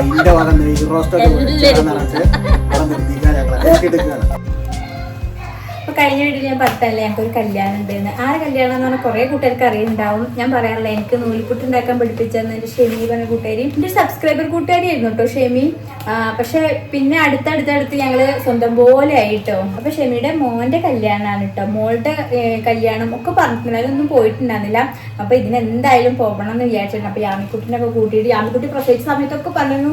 ഇതിന്റെ വക നെയ്യ് റോസ്റ്റൊക്കെ പറഞ്ഞിട്ട് അവിടെ നിർത്തിക്കാൻ ഞങ്ങൾ. അപ്പോൾ കഴിഞ്ഞ വീട്ടിൽ ഞാൻ പറഞ്ഞല്ലേ ഞങ്ങൾക്ക് ഒരു കല്യാണം ഉണ്ടെന്ന്. ആ കല്യാണം എന്ന് പറഞ്ഞാൽ കുറേ കൂട്ടുകാർക്ക് അറിയുണ്ടാവും. ഞാൻ പറയാറില്ല, എനിക്ക് നൂലിപ്പുട്ട് ഉണ്ടാക്കാൻ പഠിപ്പിച്ചതെന്ന് എൻ്റെ ഷെമി പറഞ്ഞ കൂട്ടുകാരി, എൻ്റെ സബ്സ്ക്രൈബർ കൂട്ടുകാരിയായിരുന്നു കേട്ടോ ഷെമി. പക്ഷെ പിന്നെ അടുത്തടുത്ത് ഞങ്ങൾ സ്വന്തം പോലെ ആയിട്ടോ. അപ്പോൾ ഷെമിയുടെ മോൻ്റെ കല്യാണമാണ് കേട്ടോ. മോളുടെ കല്യാണം ഒക്കെ പറഞ്ഞിട്ടുണ്ട്, അതൊന്നും പോയിട്ടുണ്ടായിരുന്നില്ല. അപ്പോൾ ഇതിനെന്തായാലും പോകണം എന്ന് വിചാരിച്ചിട്ടുണ്ട്. അപ്പോൾ യാമിക്കുട്ടിനൊക്കെ കൂട്ടിയിട്ട്, യാമിക്കുട്ടി പ്രസവിച്ച സമയത്തൊക്കെ പറഞ്ഞു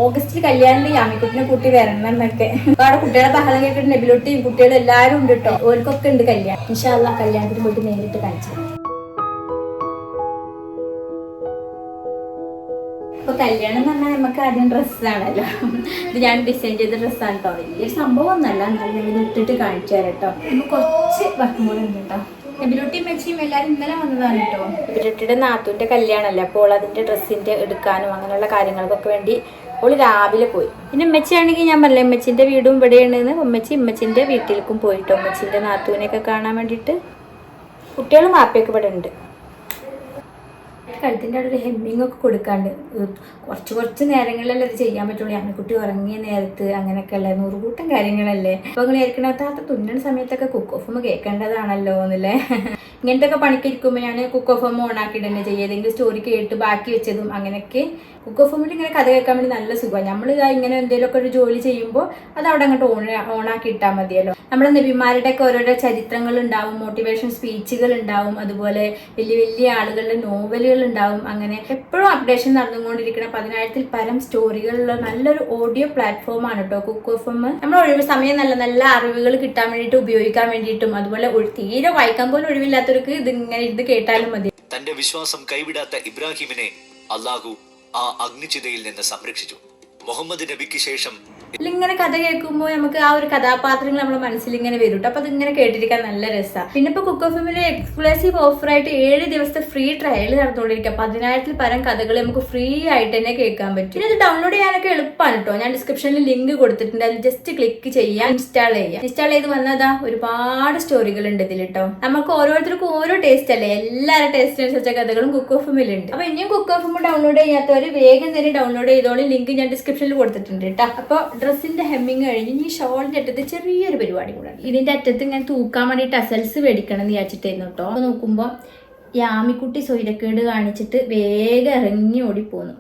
ഓഗസ്റ്റിൽ കല്യാണം യാമിക്കുട്ടിനെ കൂട്ടി വരണം എന്നൊക്കെ. അപ്പോൾ അവിടെ കുട്ടികളെ ബഹളം കേട്ടിട്ട് നെബിലൊട്ടിയും കുട്ടികളും എല്ലാവരും ഉണ്ട് കേട്ടോ. ഓർക്കൊക്കെ ഉണ്ട് കല്യാണം. ഇൻഷാ അല്ലാഹ് കല്യാണത്തിന് പോയിട്ട് നേരിട്ട് കാണിച്ചു. അപ്പോൾ കല്യാണം എന്ന് പറഞ്ഞാൽ നമുക്ക് ആദ്യം ഡ്രസ്സാണല്ലോ. ഇത് ഞാൻ ഡിസൈൻ ചെയ്ത ഡ്രസ്സാണ് കേട്ടോ. വലിയൊരു സംഭവം ഒന്നല്ല, എന്നാലും ഞാൻ ഇട്ടിട്ട് കാണിച്ചു തരാം കേട്ടോ. നമുക്ക് കുറച്ച് വർക്കും കൂടെ ഉണ്ട് കേട്ടോ. എബിലൂട്ടിയും മെച്ചിയും എല്ലാവരും ഇന്നലെ വന്നതാണ് കേട്ടോ. എബിലൂട്ടിയുടെ നാത്തൂൻ്റെ കല്യാണമല്ലേ, അപ്പോൾ അതിൻ്റെ ഡ്രസ്സിൻ്റെ എടുക്കാനും അങ്ങനെയുള്ള കാര്യങ്ങൾക്കൊക്കെ വേണ്ടി ഓള് രാവിലെ പോയി. പിന്നെ ഉമ്മച്ചിയാണെങ്കിൽ ഞാൻ പറഞ്ഞില്ല, ഉമ്മച്ചിൻ്റെ വീടും ഇവിടെയാണെന്ന്. ഉമ്മച്ചിൻ്റെ വീട്ടിലേക്കും പോയിട്ടോ, ഉമ്മച്ചിൻ്റെ നാത്തൂനെയൊക്കെ കാണാൻ വേണ്ടിയിട്ട്. കുട്ടികളും മാപ്പയൊക്കെ ഇവിടെ ഉണ്ട്. കഴുത്തിൻ്റെ അവിടെ ഒരു ഹെമ്മിങ് ഒക്കെ കൊടുക്കാണ്ട് കുറച്ച് നേരങ്ങളിലല്ലേ ഇത് ചെയ്യാൻ പറ്റുള്ളൂ. അമ്മക്കുട്ടി ഉറങ്ങിയ നേരത്ത് അങ്ങനെയൊക്കെ അല്ലേ, 100 കൂട്ടം കാര്യങ്ങളല്ലേ. അപ്പോൾ നിങ്ങൾ ഏൽക്കണത്താത്ത തുന്നണ സമയത്തൊക്കെ കുക്ക് ഓഫ് കേൾക്കേണ്ടതാണല്ലോ എന്നല്ലേ. ഇങ്ങനത്തെ ഒക്കെ പണിക്കിരിക്കുമ്പോൾ ഞാൻ കുക്ക് ഓഫ് ഓണാക്കിയിട്ട് തന്നെ ചെയ്യുക. ഏതെങ്കിലും സ്റ്റോറി കേട്ട് ബാക്കി വെച്ചതും അങ്ങനെയൊക്കെ കുക്ക് ഓഫ് ഇങ്ങനെ കഥ കേൾക്കാൻ വേണ്ടി നല്ല സുഖമാണ്. നമ്മൾ ഇങ്ങനെ എന്തെങ്കിലുമൊക്കെ ഒരു ജോലി ചെയ്യുമ്പോൾ അത് അവിടെ അങ്ങോട്ട് ഓണാക്കി ഇട്ടാൽ മതിയല്ലോ. നമ്മുടെ നബിമാരുടെ ഒക്കെ ഓരോരോ ചരിത്രങ്ങൾ ഉണ്ടാവും, മോട്ടിവേഷൻ സ്പീച്ചുകൾ ഉണ്ടാവും, അതുപോലെ വലിയ വലിയ ആളുകളുടെ നോവലുകൾ ഉണ്ടാവും. അങ്ങനെ എപ്പോഴും അപ്ഡേഷൻ നടന്നുകൊണ്ടിരിക്കുന്ന 10,000-ൽ പരം സ്റ്റോറികളുള്ള നല്ലൊരു ഓഡിയോ പ്ലാറ്റ്ഫോമാണ് കേട്ടോ കുക്ക് ഓഫ്. നമ്മൾ ഒഴിവ് സമയം നല്ല നല്ല അറിവുകൾ കിട്ടാൻ വേണ്ടിയിട്ട് ഉപയോഗിക്കാൻ വേണ്ടിയിട്ടും, അതുപോലെ തീരെ വായിക്കാൻ പോലും ഒഴിവില്ലാത്തവർക്ക് ഇത് കേട്ടാലും മതി. തന്റെ വിശ്വാസം കൈവിടാത്ത ഇബ്രാഹിമിനെ അള്ളാഹു ആ അഗ്നിചിതയിൽ നിന്ന് സംരക്ഷിച്ചു. മുഹമ്മദ് നബിക്ക് ശേഷം ഇങ്ങനെ കഥ കേൾക്കുമ്പോൾ നമുക്ക് ആ ഒരു കഥാപാത്രങ്ങൾ നമ്മുടെ മനസ്സിൽ ഇങ്ങനെ വരും കേട്ടോ. അപ്പൊ അതിങ്ങനെ കേട്ടിരിക്കാൻ നല്ല രസമാണ്. പിന്നെ ഇപ്പൊ കുക്ക് ഓഫ് ഫിമിലെ എക്സ്ക്ലൂസീവ് ഓഫറായിട്ട് 7 ദിവസത്തെ ഫ്രീ ട്രയൽ നടന്നുകൊണ്ടിരിക്കുക. 10,000-ൽ പരം കഥകൾ നമുക്ക് ഫ്രീ ആയിട്ട് തന്നെ കേൾക്കാൻ പറ്റും. പിന്നെ ഇത് ഡൗൺലോഡ് ചെയ്യാനൊക്കെ എളുപ്പമാണ് കേട്ടോ. ഞാൻ ഡിസ്ക്രിപ്ഷനിൽ ലിങ്ക് കൊടുത്തിട്ടുണ്ട്, അതിൽ ജസ്റ്റ് ക്ലിക്ക് ചെയ്യാം, ഇൻസ്റ്റാൾ ചെയ്ത് വന്നതാ ഒരുപാട് സ്റ്റോറികൾ ഉണ്ട് ഇതിൽ കേട്ടോ. നമുക്ക് ഓരോരുത്തർക്കും ഓരോ ടേസ്റ്റ് അല്ലേ, എല്ലാവരുടെ ടേസ്റ്റ് അനുസരിച്ച കഥകളും കുക്ക് ഓഫ് ഫിമിലുണ്ട്. അപ്പൊ ഇനിയും കുക്ക് ഓഫ് ഫിം ഡൗൺലോഡ് ചെയ്യാത്തവർ വേഗം തന്നെ ഡൗൺലോഡ് ചെയ്തോളൂ. ലിങ്ക് ഞാൻ ഡിസ്ക്രിപ്ഷനിൽ കൊടുത്തിട്ടുണ്ട് കേട്ടോ. അപ്പോൾ ഡ്രസ്സിന്റെ ഹെമ്മിങ് കഴിഞ്ഞ് ഈ ഷോളിന്റെ അറ്റത്ത് ചെറിയൊരു പരിപാടി കൂടെ. ഇതിന്റെ അറ്റത്ത് ഇങ്ങനെ തൂക്കാൻ വേണ്ടി ടസൽസ് മേടിക്കണം എന്ന് വിചാരിച്ചിട്ടായിരുന്നു കേട്ടോ. അപ്പൊ നോക്കുമ്പോൾ യാമിക്കുട്ടി സ്വൈരക്കേട് കാണിച്ചിട്ട് വേഗം ഇറങ്ങി ഓടിപ്പോന്നു.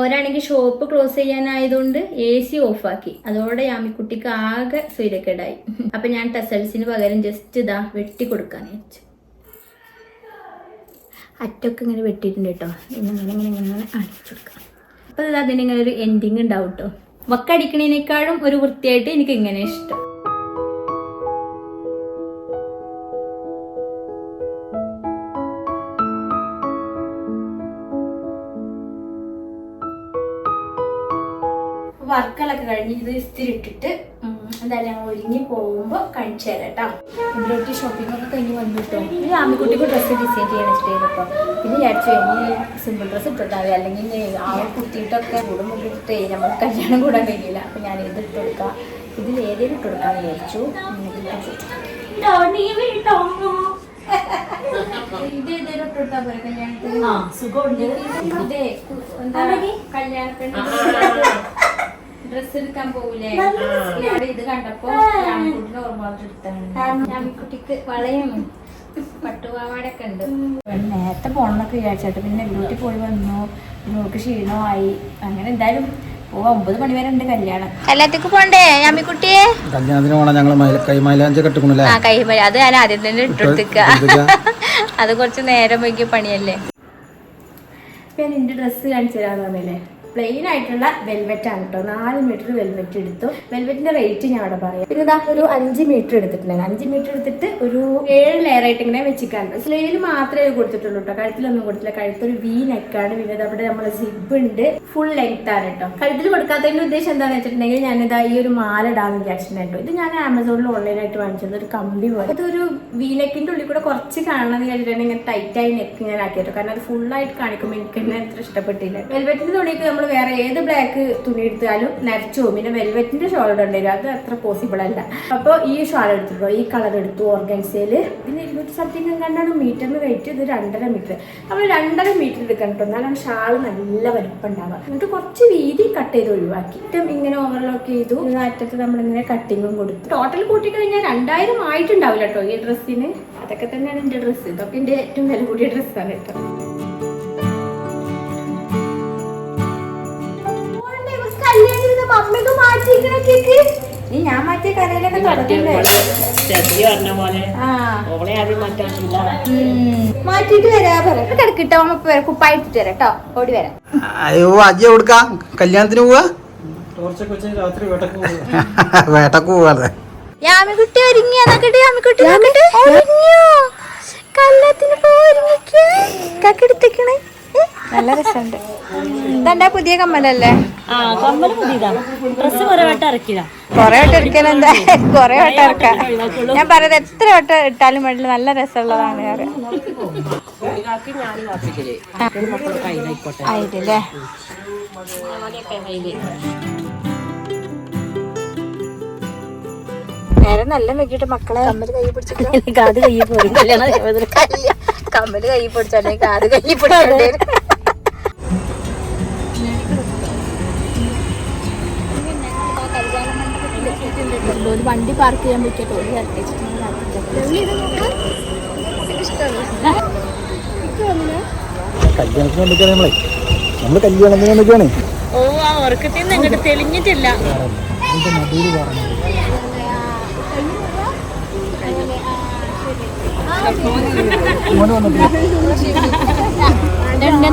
ഓരാണെങ്കിൽ ഷോപ്പ് ക്ലോസ് ചെയ്യാനായതുകൊണ്ട് AC ഓഫാക്കി. അതോടെ യാമിക്കുട്ടിക്ക് ആകെ സ്വൈരക്കേടായി. അപ്പൊ ഞാൻ ടസൽസിന് പകരം ജസ്റ്റ് ഇതാ വെട്ടി കൊടുക്കാൻ വെച്ചു. അറ്റൊക്കെ ഇങ്ങനെ വെട്ടിയിട്ടുണ്ട് കേട്ടോ. ഇങ്ങനെ അടിച്ചു കൊടുക്കാം. അപ്പൊ ഇത് അതിനിങ്ങനെ ഒരു എൻഡിങ് ഉണ്ടാവും കേട്ടോ. വക്കടിക്കണേനേക്കാളും ഒരു വൃത്തിയായിട്ട് എനിക്ക് ഇങ്ങനെ ഇഷ്ടം. വർക്കുകളൊക്കെ കഴിഞ്ഞ് ഇത് ഇസ്തിരി ഇട്ടിട്ട് എന്തായാലും ഞങ്ങൾ ഒരുങ്ങി പോകുമ്പോൾ കാണിച്ചു തരാം കേട്ടോ. ഇതിലോട്ട് ഷോപ്പിംഗ് ഒക്കെ കഴിഞ്ഞ് വന്നിട്ടോ. ഈ ആമിക്കുട്ടിക്ക് ഡ്രസ്സ് ഡിസൈൻ ചെയ്യാൻ ഇഷ്ടമായി കേട്ടോ. പിന്നെ വിചാരിച്ചു ഇനി സിമ്പിൾ ഡ്രസ്സ് ഇട്ടിട്ടാണ്, അല്ലെങ്കിൽ ആ കുത്തിയിട്ടൊക്കെ കൂടും മുട്ടിട്ട് നമുക്ക് കല്യാണം കൂടാൻ കഴിയില്ല. അപ്പം ഞാൻ ഇത് ഇട്ട് കൊടുക്കാം, ഇതിൽ ഏതെങ്കിലും ഇട്ട് കൊടുക്കാമെന്ന് വിചാരിച്ചു. ഇത് ഏതെങ്കിലും ഇട്ട് കൊടുത്താൽ പോലെ കല്യാണത്തിന് സുഖമുണ്ട്. ഇതേ എന്താ കല്യാണത്തിന് ഡ്രസ് എടുക്കാൻ പോകൂലേ, ഇത് കണ്ടപ്പോ യാമിക്കുട്ടിനെ ഓർമ്മ എടുത്താണ്. യാമിക്കുട്ടിക്ക് വളയും പട്ടുപാവാടൊക്കെ ഉണ്ട്. നേരത്തെ പോകണമെന്നൊക്കെ വിചാരിച്ചിട്ട് പിന്നെ വീട്ടിൽ പോയി വന്നു. നമുക്ക് ക്ഷീണമായി. അങ്ങനെ എന്തായാലും 9 മണി വരെ ഉണ്ട് കല്യാണം. കല്യാണത്തേക്ക് പോണ്ടേ യാമിക്കുട്ടിയെ? കല്യാണത്തിന് പോകണം. ഞങ്ങള് കൈമൈലാഞ്ചി കെട്ടിക്കണല്ലേ? ആ കൈമൈല അത് ഞാൻ ആദ്യം തന്നെ ഇട്ടെടുത്തേക്ക. അത് കുറച്ച് നേരം വൈകിയ പണിയല്ലേ. ഞാൻ എന്റെ ഡ്രസ്സ് കാണിച്ചു തരാന്ന് പറഞ്ഞല്ലേ. പ്ലെയിൻ ആയിട്ടുള്ള വെൽവെറ്റ് ആണ് കേട്ടോ. 4 മീറ്റർ വെൽവെറ്റ് എടുത്തു. വെൽവെറ്റിന്റെ റേറ്റ് ഞാൻ അവിടെ പറയാം. പിന്നെ ഇതാ ഒരു 5 മീറ്റർ എടുത്തിട്ടുണ്ടായിരുന്നു. 5 മീറ്റർ എടുത്തിട്ട് ഒരു 7 ലെയർ ആയിട്ട് ഇങ്ങനെ വെച്ചിക്കാണ്ട്. സ്ലീവിൽ മാത്രമേ കൊടുത്തിട്ടുള്ളൂ കേട്ടോ, കഴുത്തിലൊന്നും കൊടുത്തില്ല. കഴുത്തൊരു വി നെക്കാണ്. പിന്നെ അവിടെ നമ്മളെ സിബ് ഉണ്ട്, ഫുൾ ലെങ്ത് ആണ് കേട്ടോ. കഴുത്തിൽ കൊടുക്കാത്തതിന്റെ ഉദ്ദേശം എന്താണെന്ന് വെച്ചിട്ടുണ്ടെങ്കിൽ ഞാനിതാ ഈ ഒരു മാല ഇടാന്ന് വിചാരിച്ചിട്ടുണ്ടായിരുന്നു. ഇത് ഞാൻ ആമസോണിൽ ഓൺലൈനായിട്ട് വാങ്ങിച്ചത്, ഒരു കമ്പി പോലെ. അതൊരു വി നെക്കിന്റെ ഉള്ളിൽ കൂടെ കുറച്ച് കാണണമെന്ന് വിചാരിച്ചിട്ടുണ്ടെങ്കിൽ ഇങ്ങനെ ടൈറ്റായി നെക്ക് ഞാൻ ആക്കിയിട്ടോ. കാരണം അത് ഫുള്ളായിട്ട് കാണിക്കുമ്പോൾ എനിക്ക് തന്നെ അത്ര ഇഷ്ടപ്പെട്ടില്ല. വെൽവെറ്റിന്റെ തുണിക്ക് നമ്മൾ നമ്മൾ വേറെ ഏത് ബ്ലാക്ക് തുണി എടുത്താലും നരച്ചു പോകും. പിന്നെ വെൽവെറ്റിന്റെ ഷോൾ ഇടേണ്ടി വരും, അത് അത്ര പോസിബിൾ അല്ല. അപ്പോൾ ഈ ഷാൾ എടുത്തിട്ടോ, ഈ കളർ എടുത്തു ഓർഗൻസയിൽ. ഇതിന് 200 സംതിങ് കണ്ടാണ് മീറ്ററിന് റേറ്റ്. ഇത് 2.5 മീറ്റർ. നമ്മൾ 2.5 മീറ്റർ എടുക്കണം കേട്ടോ, എന്നാലും ഷാൾ നല്ല വലിപ്പം ഉണ്ടാവുക. എന്നിട്ട് കുറച്ച് വീതി കട്ട് ചെയ്ത് ഒഴിവാക്കി ഇങ്ങനെ ഓവർലോക്ക് ചെയ്തു. അറ്റത്ത് നമ്മളിങ്ങനെ കട്ടിങ്ങും കൊടുത്തു. ടോട്ടൽ കൂട്ടി കഴിഞ്ഞാൽ 2000 ആയിട്ടുണ്ടാവില്ല കേട്ടോ ഈ ഡ്രസ്സിന്. അതൊക്കെ തന്നെയാണ് എൻ്റെ ഡ്രസ്സ്. ഇതൊക്കെ എൻ്റെ ഏറ്റവും വില കൂടിയ ഡ്രസ്സാണ് കേട്ടോ. മമ്മിക്ക് മാറ്റിയിരിക്കണ കേക്ക് ഞാൻ മാറ്റിയ കരയിലൊക്കെ തുടങ്ങില്ലേ മാറ്റിട്ട് വരാ പറയാം. കിടക്കിട്ടോ അമ്മ കുപ്പായിട്ടിട്ട് വരാം കേട്ടോ, ഓടി വരാം. അയ്യോ അജി എവിടുക്കാ? കല്യാണത്തിന് പോവാ? വേട്ടക്ക് പോവാതെ. യാമിക്കുട്ടി ഒരുങ്ങിയോ? യാമിക്കുട്ടി ഒരുങ്ങിയോ? കല്യാണത്തിന് പോയിരിക്കണേ. നല്ല രസമുണ്ട്. ഇതെന്താ പുതിയ കമ്മലല്ലേ? കൊറേ വട്ടം ഇറക്കിയാലെന്താ? കൊറേ വട്ടം ഇറക്കാം. ഞാൻ പറയുന്നത് എത്ര വട്ടം ഇട്ടാലും വേണ്ടില്ല, നല്ല രസമുള്ളതാണ്. ആയില്ലേ? നേരെ നല്ല വെക്കിട്ട് മക്കളെ കമ്മല് കൈ പിടിച്ചിട്ട് കാത് കൈ പോരും. കമ്മല് കൈ പിടിച്ചോണ്ടെങ്കിൽ കാത് കൈ പിടിച്ചോണ്ടേ. വണ്ടി പാർക്ക് ചെയ്യാൻ പറ്റിട്ടോ. കല്യാണത്തിന് ഓ ആ ഉറക്കത്തിൽ നിന്ന് ഇങ്ങോട്ട് തെളിഞ്ഞിട്ടില്ല.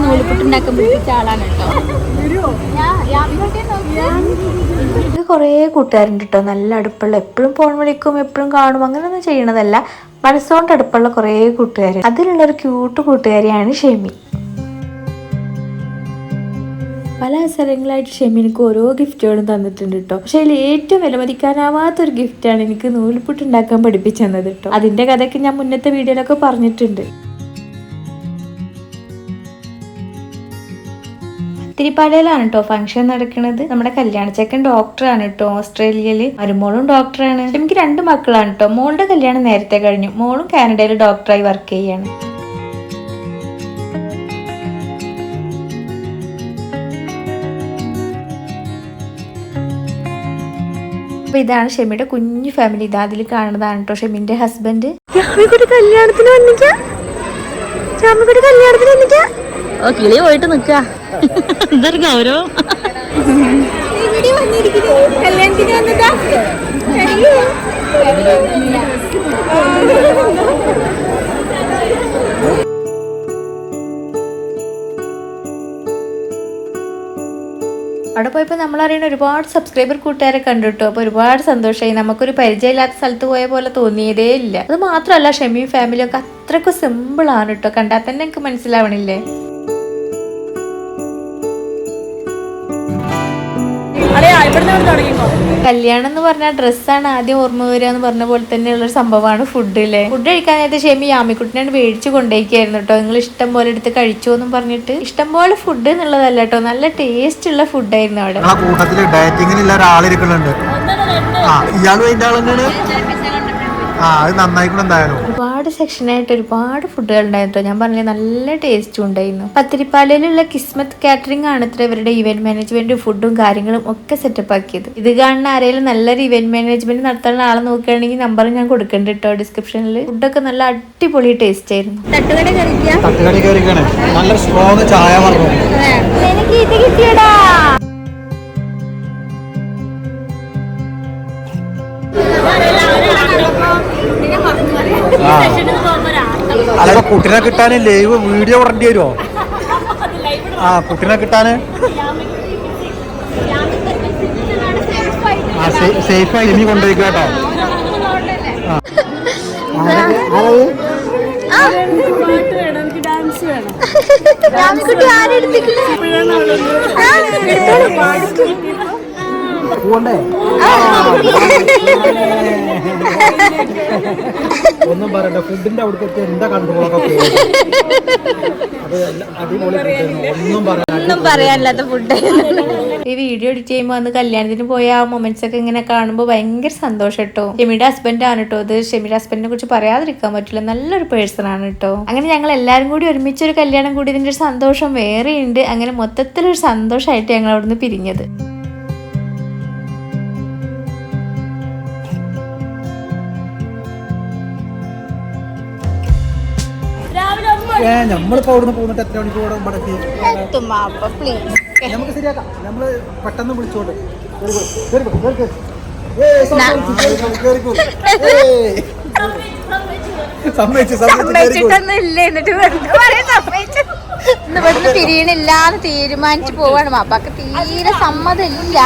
നൂലിപ്പുട്ടുണ്ടാക്കാൻ പിടിച്ച ആളാണ് കേട്ടോ. ഇത് കുറേ കൂട്ടുകാരുണ്ട് കേട്ടോ, നല്ല അടുപ്പുള്ള. എപ്പോഴും ഫോൺ വിളിക്കും, എപ്പോഴും കാണും, അങ്ങനെയൊന്നും ചെയ്യണതല്ല. മനസ്സുകൊണ്ട് അടുപ്പുള്ള കുറേ കൂട്ടുകാർ. അതിലുള്ളൊരു ക്യൂട്ട് കൂട്ടുകാരിയാണ് ഷെമി. പല അവസരങ്ങളായിട്ട് ഷെമി എനിക്ക് ഓരോ ഗിഫ്റ്റുകളും തന്നിട്ടുണ്ട് കേട്ടോ. പക്ഷെ അതിൽ ഏറ്റവും വിലമതിക്കാനാവാത്തൊരു ഗിഫ്റ്റാണ് എനിക്ക് നൂൽപുട്ട് ഉണ്ടാക്കാൻ പഠിപ്പിച്ചു തന്നത് കേട്ടോ. അതിന്റെ കഥയൊക്കെ ഞാൻ മുന്നത്തെ വീഡിയോയിലൊക്കെ പറഞ്ഞിട്ടുണ്ട്. തിരുപ്പാലയിലാണ് കേട്ടോ ഫംഗ്ഷൻ നടക്കുന്നത്. നമ്മുടെ കല്യാണച്ചക്കൻ ഡോക്ടറാണ് കേട്ടോ, ഓസ്ട്രേലിയയില്. മരുമോളും ഡോക്ടറാണ്. എനിക്ക് 2 മക്കളാണ് കേട്ടോ. മോളുടെ കല്യാണം നേരത്തെ കഴിഞ്ഞു. മോളും കാനഡയിൽ ഡോക്ടറായി വർക്ക് ചെയ്യാണ്. അപ്പൊ ഇതാണ് ഷെമിയുടെ കുഞ്ഞു ഫാമിലി. ഇതാ അതിൽ കാണുന്നതാണ് കേട്ടോ ഷെമിന്റെ ഹസ്ബൻഡ്. കല്യാണത്തിന് വന്നിക്കാ കിളി പോയിട്ട് നിക്ക. എന്തൊരു ഗൗരവം. കല്യാണത്തിന് വന്നതാ. അവിടെ പോയപ്പോൾ നമ്മളറിയുന്ന ഒരുപാട് സബ്സ്ക്രൈബർ കൂട്ടുകാരെ കണ്ടു കേട്ടോ. അപ്പോൾ ഒരുപാട് സന്തോഷമായി. നമുക്കൊരു പരിചയമില്ലാത്ത സ്ഥലത്ത് പോയ പോലെ തോന്നിയതേ ഇല്ല. അത് മാത്രമല്ല ഷെമിയും ഫാമിലിയും ഒക്കെ അത്രയ്ക്കും സിമ്പിളാണ് കേട്ടോ. കണ്ടാൽ തന്നെ എനിക്ക് മനസ്സിലാവണില്ലേ. കല്യാണം എന്ന് പറഞ്ഞാൽ ഡ്രസ്സാണ് ആദ്യം ഓർമ്മ വരിക എന്ന് പറഞ്ഞ പോലെ തന്നെയുള്ളൊരു സംഭവമാണ് ഫുഡ് അല്ലേ. ഫുഡ് കഴിക്കാനായിട്ട് ഷെമി യാമിക്കുട്ടിനാണ് മേടിച്ചു കൊണ്ടേക്കായിരുന്നു കേട്ടോ. നിങ്ങൾ ഇഷ്ടം പോലെ എടുത്ത് കഴിച്ചോ എന്നും പറഞ്ഞിട്ട്. ഇഷ്ടം പോലെ ഫുഡ് എന്നുള്ളതല്ല കേട്ടോ, നല്ല ടേസ്റ്റ് ഉള്ള ഫുഡായിരുന്നു അവിടെ. കൂട്ടത്തില് ഡയറ്റിങ്ങിലുള്ള ഒരാളിരിക്കുന്നുണ്ട്. ഒരുപാട് സെക്ഷനായിട്ട് ഒരുപാട് ഫുഡുകൾ ഉണ്ടായിരുന്നു. ഞാൻ പറഞ്ഞില്ലേ നല്ല ടേസ്റ്റും ഉണ്ടായിരുന്നു. പത്തിരിപ്പാലയിലുള്ള കിസ്മത്ത് കാറ്ററിംഗ് ആണ് ഇത്ര ഇവരുടെ ഇവന്റ് മാനേജ്മെന്റ് ഫുഡും കാര്യങ്ങളും ഒക്കെ സെറ്റപ്പ് ആക്കിയത്. ഇത് കാണുന്ന ആരെങ്കിലും നല്ലൊരു ഇവന്റ് മാനേജ്മെന്റ് നടത്തുന്ന ആളെ നോക്കുകയാണെങ്കിൽ നമ്പർ ഞാൻ കൊടുക്കണ്ട കേട്ടോ ഡിസ്ക്രിപ്ഷനിൽ. ഫുഡൊക്കെ നല്ല അടിപൊളി ടേസ്റ്റ് ആയിരുന്നു. നല്ല സ്ട്രോങ് ചായ എനിക്ക് ഇത് കിട്ടിയടാ. അതൊക്കെ കുട്ടിനെ കിട്ടാന് ലൈവ് വീഡിയോ ഇടേണ്ടി വരുമോ? കുട്ടിനെ കിട്ടാന് സേഫായി ഇനി കൊണ്ടുപോയിക്കോ കേട്ടോ. പോണ്ടേ ഒന്നും പറയണ്ട. ഫുഡിന്റെ അവിടുത്തെ എന്താ കൺട്രോളൊക്കെ ഒന്നും പറയാനില്ലാത്ത ഫുഡ്. ഈ വീഡിയോ എഡിറ്റ് ചെയ്യുമ്പോൾ അന്ന് കല്യാണത്തിന് പോയ ആ മൊമെന്റ്സ് ഒക്കെ ഇങ്ങനെ കാണുമ്പോൾ ഭയങ്കര സന്തോഷം കേട്ടോ. ഷെമിയുടെ ഹസ്ബൻഡ് ആണ് കേട്ടോ അത്. ഷെമിയുടെ ഹസ്ബൻഡിനെ കുറിച്ച് പറയാതിരിക്കാൻ പറ്റില്ല, നല്ലൊരു പേഴ്സൺ ആണ് കേട്ടോ. അങ്ങനെ ഞങ്ങൾ എല്ലാവരും കൂടി ഒരുമിച്ച് ഒരു കല്യാണം കൂടി ഇതിന്റെ ഒരു സന്തോഷം വേറെയുണ്ട്. അങ്ങനെ മൊത്തത്തിലൊരു സന്തോഷമായിട്ട് ഞങ്ങൾ അവിടുന്ന് പിരിഞ്ഞത്. നമ്മളിപ്പോ അവിടുന്ന് പോന്നിട്ട് എത്ര മണിക്കൂർ നമുക്ക് ശരിയാക്കാം. നമ്മള് പെട്ടെന്ന് വിളിച്ചോണ്ട് സമ്മതിച്ചിട്ടൊന്നും ഇല്ല. എന്നിട്ട് ഇവിടുന്ന് പിരിയണില്ലാന്ന് തീരുമാനിച്ചു പോവാണ്. മാപ്പാക്ക് തീരെ സമ്മതമില്ല.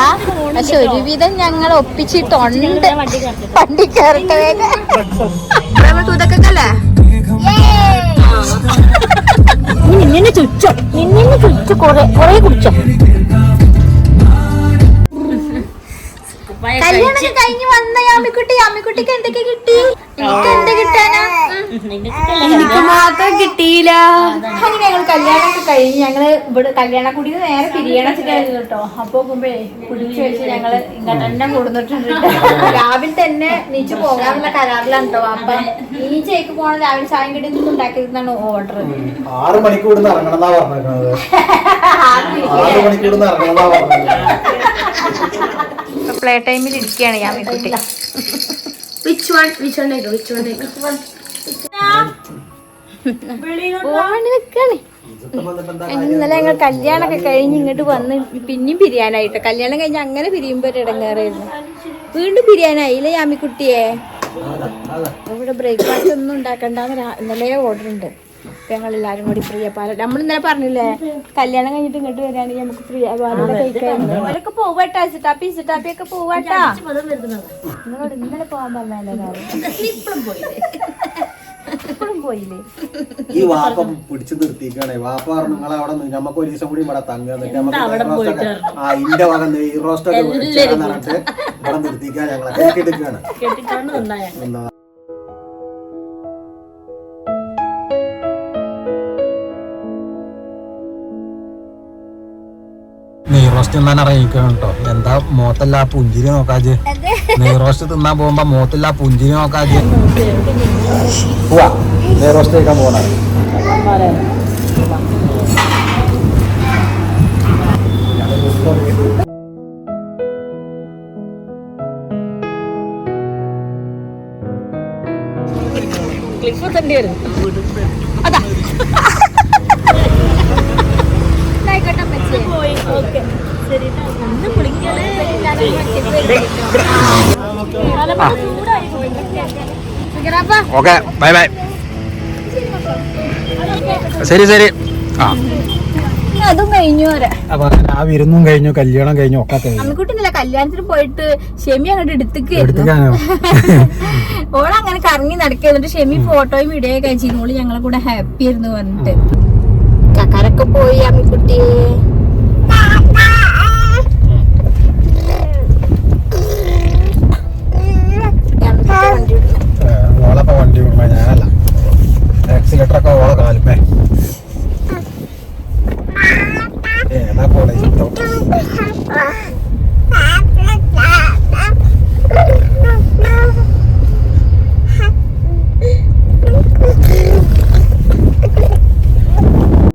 പക്ഷെ ഒരുവിധം ഞങ്ങൾ ഒപ്പിച്ചിട്ടുണ്ട്. വണ്ടി കയറിട്ട് തൂതക്കല്ലേ നിന്നെ ചുറ്റോ, നിന്നെ ചുറ്റു കൊറേ കുടിച്ചോ. കല്യാണം കഴിഞ്ഞ് വന്ന അമ്മിക്കുട്ടിക്ക് എന്തൊക്കെ കിട്ടി? എനിക്ക് എന്താ കിട്ടാനാ? എനിക്ക് മാത്രം കിട്ടിയില്ല. അങ്ങനെ ഞങ്ങൾ കല്യാണമൊക്കെ കഴിഞ്ഞ് ഞങ്ങള് ഇവിടെ കല്യാണക്കുടിയിൽ നേരെ പിരിയണച്ചിട്ടായിരുന്നു കേട്ടോ. അപ്പൊ നോക്കുമ്പേ കുടിച്ചു വെച്ച് ഞങ്ങള് ഇങ്ങനെ തന്നെ കൊടുത്തിട്ടുണ്ട്. രാവിലെ തന്നെ നീച്ച് പോകാനുള്ള കരാറിലാണ് കേട്ടോ. അപ്പൊ നീച്ചേക്ക് പോണ രാവിലെ ചായം കടി ഉണ്ടാക്കിയിരുന്നാണ് ഓർഡർ. 6 മണിക്കൂർ ഇറങ്ങണമെന്നാ പറഞ്ഞത്. 6 മണിക്കൂർ ഇറങ്ങണമെന്നാ പറഞ്ഞത്. പ്ലേ ടൈമിൽ ഇരിക്കുകയാണ് ഞാൻ കുട്ടി. ഇന്നലെ ഞങ്ങൾ കല്യാണമൊക്കെ കഴിഞ്ഞ് ഇങ്ങോട്ട് വന്ന് പിന്നെയും പിരിയാനായിട്ട്. കല്യാണം കഴിഞ്ഞ് അങ്ങനെ പിരിയുമ്പോ ഒരു ഇടങ്ങേറായിരുന്നു. വീണ്ടും പിരിയാനായില്ലേ യാമിക്കുട്ടിയെ? ഇവിടെ ബ്രേക്ക്ഫാസ്റ്റ് ഒന്നും ഉണ്ടാക്കണ്ടെന്ന് ഇന്നലെ ഓർഡർ ഉണ്ട്. ഞങ്ങൾ എല്ലാരും കൂടി ഫ്രീ പാല. നമ്മൾ ഇന്നലെ പറഞ്ഞില്ലേ കല്യാണം കഴിഞ്ഞിട്ട് ഇങ്ങോട്ട് വരികയാണെങ്കിൽ നമുക്ക് ഫ്രീ പാലൂടെ കഴിക്കായിരുന്നു. അവരൊക്കെ പോവാട്ടാ. ഇസിട്ടാപ്പിയൊക്കെ പോവാട്ടാ. നിങ്ങളോട് ഇന്നലെ പോവാൻ പറഞ്ഞല്ലോ. ഇപ്പോഴും പോയില്ലേ? ഈ വാപ്പ പിടിച്ചു നിർത്തിക്കാണേ. വാപ്പ പറഞ്ഞു നിങ്ങളെ അവിടെ നമുക്ക് ഒരു ദിവസം കൂടി ഇവിടെ തങ്ങുക. ഇന്റെ വക നെയ് റോസ്റ്റൊക്കെ പറഞ്ഞിട്ട് ഇവിടെ നിർത്തിക്കാൻ ഞങ്ങളെ കേട്ടിട്ടാണ്. നെയ് റോസ്റ്റ് തിന്നാൻ അറിയിക്കണം കേട്ടോ. എന്താ മോത്തല്ല പുഞ്ചിരി നോക്കാജ്. നെയ് റോസ്റ്റ് തിന്നാൻ പോകുമ്പോ മോത്തല്ല പുഞ്ചിരി നോക്കാജ്. പോവാ നെയ് റോസ്റ്റ് കഴിക്കാൻ പോകണ. അതാ ഓക്കെ ബൈ ബൈ. ശരി ശരി. അതും കഴിഞ്ഞു. ആ വിരുന്നും കഴിഞ്ഞു, കല്യാണം കഴിഞ്ഞു, ഒക്കെ കഴിഞ്ഞു. അമ്മിക്കുട്ടിന്നല്ല കല്യാണത്തിന് പോയിട്ട് ഷെമി അങ്ങോട്ട് എടുത്തേക്ക് ഓളങ്ങനെ കറങ്ങി നടക്കുക. എന്നിട്ട് ഷെമി ഫോട്ടോയും വീഡിയോ ഒക്കെ അയച്ചിരുന്നു. ഓള് ഞങ്ങളെ കൂടെ ഹാപ്പി ആയിരുന്നു പറഞ്ഞിട്ട്. കക്കാരൊക്കെ പോയി അമ്മിക്കുട്ടിയെ. ഓളപ്പോ വണ്ടി വിടുമ്പോ ഞാനല്ല ആക്സിലേറ്ററൊക്കെ ഓള കാലിപ്പേ. ഏതാ കോളേജ്